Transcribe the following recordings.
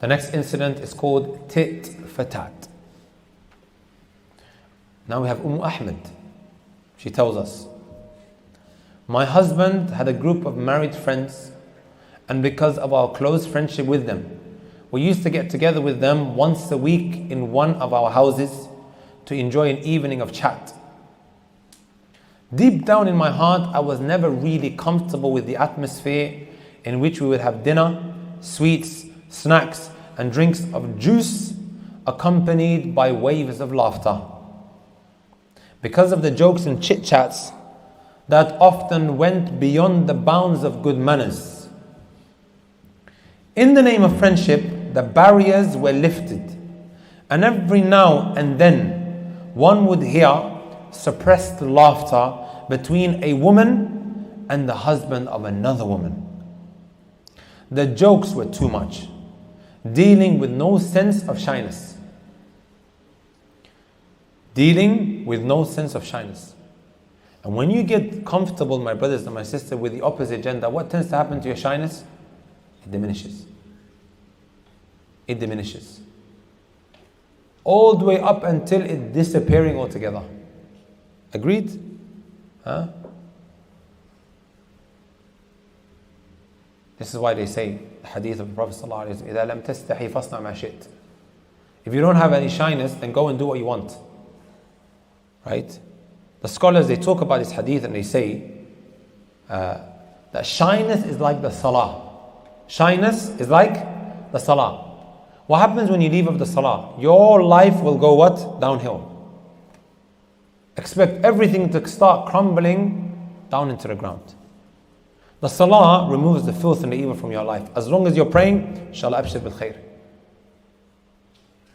The next incident is called tit for tat. Now we have Ahmed. She tells us, my husband had a group of married friends, and because of our close friendship with them, we used to get together with them once a week in one of our houses to enjoy an evening of chat. Deep down in my heart, I was never really comfortable with the atmosphere in which we would have dinner, sweets, snacks, and drinks of juice accompanied by waves of laughter. Because of the jokes and chit-chats that often went beyond the bounds of good manners. In the name of friendship, the barriers were lifted, and every now and then one would hear suppressed laughter between a woman and the husband of another woman. The jokes were too much, dealing with no sense of shyness. Dealing with no sense of shyness. And when you get comfortable, my brothers and my sisters, with the opposite gender, what tends to happen to your shyness? It diminishes. It diminishes. All the way up until it disappearing altogether. Agreed? Huh? This is why they say, the hadith of the Prophet ﷺ, إِذَا لَمْ تَسْتَحِي فَاصْنَعْ مَا شِئْتَ. If you don't have any shyness, then go and do what you want. Right? The scholars, they talk about this hadith and they say that shyness is like the salah. Shyness is like the salah. What happens when you leave of the salah? Your life will go what? Downhill. Expect everything to start crumbling down into the ground. The salah removes the filth and the evil from your life. As long as you're praying, 𝗨𝗀𝗶𝗵.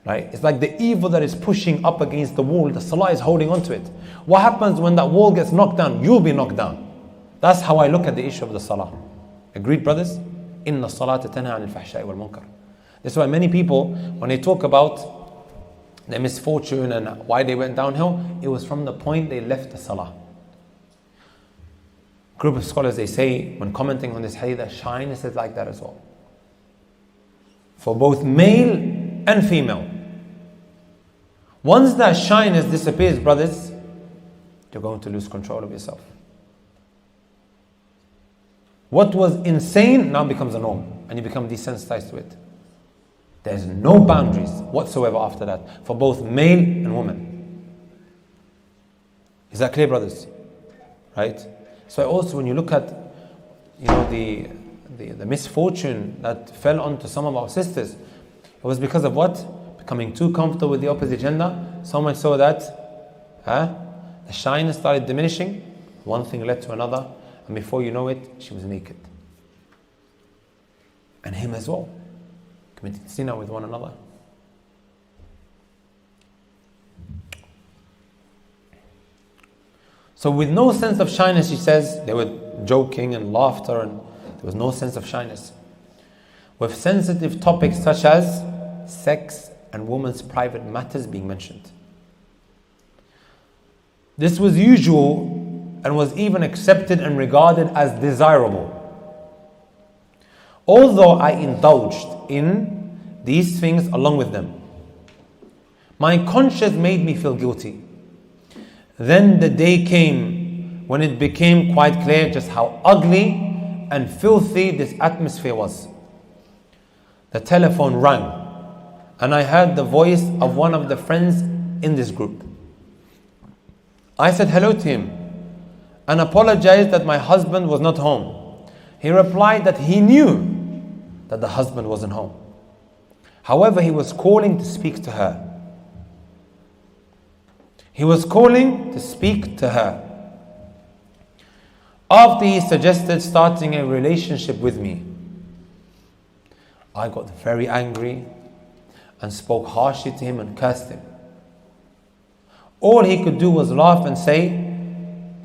Right? It's like the evil that is pushing up against the wall, the salah is holding on to it. What happens when that wall gets knocked down? You'll be knocked down. That's how I look at the issue of the salah. Agreed, brothers? إِنَّ الصَّلَاةَ تَنْهَى عَنِ الْفَحْشَاءِ وَالْمُنكَرِ. This is why many people, when they talk about their misfortune and why they went downhill, it was from the point they left the salah. Group of scholars, they say, when commenting on this hadith, that shyness is like that as well. For both male and female. Once that shyness disappears, brothers, you're going to lose control of yourself. What was insane now becomes a norm, and you become desensitized to it. There's no boundaries whatsoever after that, for both male and woman. Is that clear, brothers? Right? So also when you look at the misfortune that fell onto some of our sisters, it was because of what? Becoming too comfortable with the opposite gender, so much so that the shyness started diminishing. One thing led to another, and before you know it, she was naked. And him as well, committing sin with one another. So with no sense of shyness, she says, they were joking and laughter, and there was no sense of shyness. With sensitive topics such as sex and women's private matters being mentioned. This was usual and was even accepted and regarded as desirable. Although I indulged in these things along with them, my conscience made me feel guilty. Then the day came when it became quite clear just how ugly and filthy this atmosphere was. The telephone rang, and I heard the voice of one of the friends in this group. I said hello to him and apologized that my husband was not home. He replied that he knew that the husband wasn't home. However, he was calling to speak to her. He was calling to speak to her. After he suggested starting a relationship with me, I got very angry and spoke harshly to him and cursed him. All he could do was laugh and say,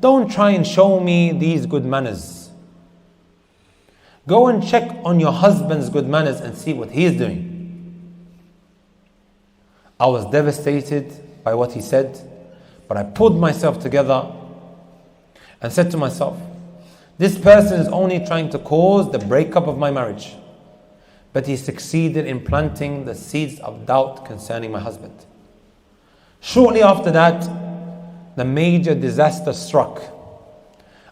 "Don't try and show me these good manners. Go and check on your husband's good manners and see what he is doing." I was devastated by what he said, but I pulled myself together and said to myself, this person is only trying to cause the breakup of my marriage. but he succeeded in planting the seeds of doubt concerning my husband. Shortly after that, the major disaster struck.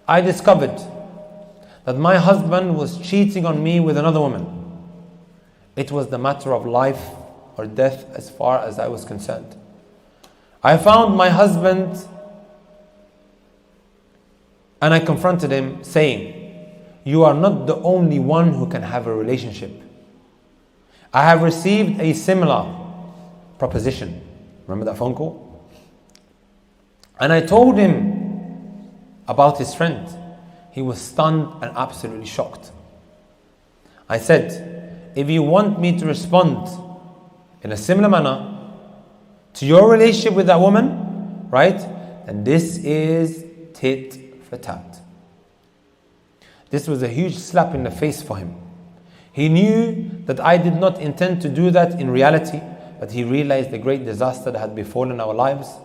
I discovered that my husband was cheating on me with another woman. It was the matter of life or death as far as I was concerned. I found my husband and I confronted him saying, "You are not the only one who can have a relationship. I have received a similar proposition." Remember that phone call? And I told him about his friend. He was stunned and absolutely shocked. I said, "If you want me to respond in a similar manner to your relationship with that woman, right, then this is tit for tat." This was a huge slap in the face for him. He knew that I did not intend to do that in reality, but he realized the great disaster that had befallen our lives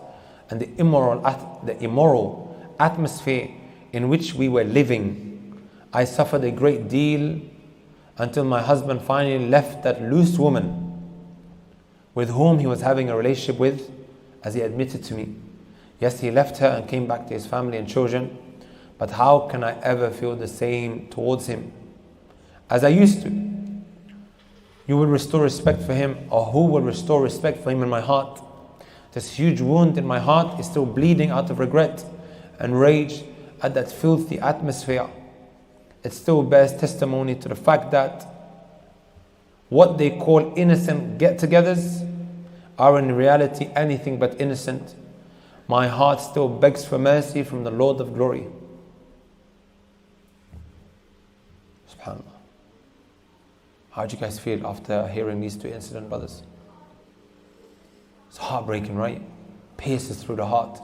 and the immoral atmosphere in which we were living. I suffered a great deal until my husband finally left that loose woman with whom he was having a relationship with, as he admitted to me. Yes, he left her and came back to his family and children, but how can I ever feel the same towards him as I used to? You will restore respect for him, or who will restore respect for him in my heart? This huge wound in my heart is still bleeding out of regret and rage at that filthy atmosphere. It still bears testimony to the fact that what they call innocent get-togethers are in reality anything but innocent. My heart still begs for mercy from the Lord of glory. SubhanAllah. How do you guys feel after hearing these two incidents, brothers? It's heartbreaking, right? Pierces through the heart.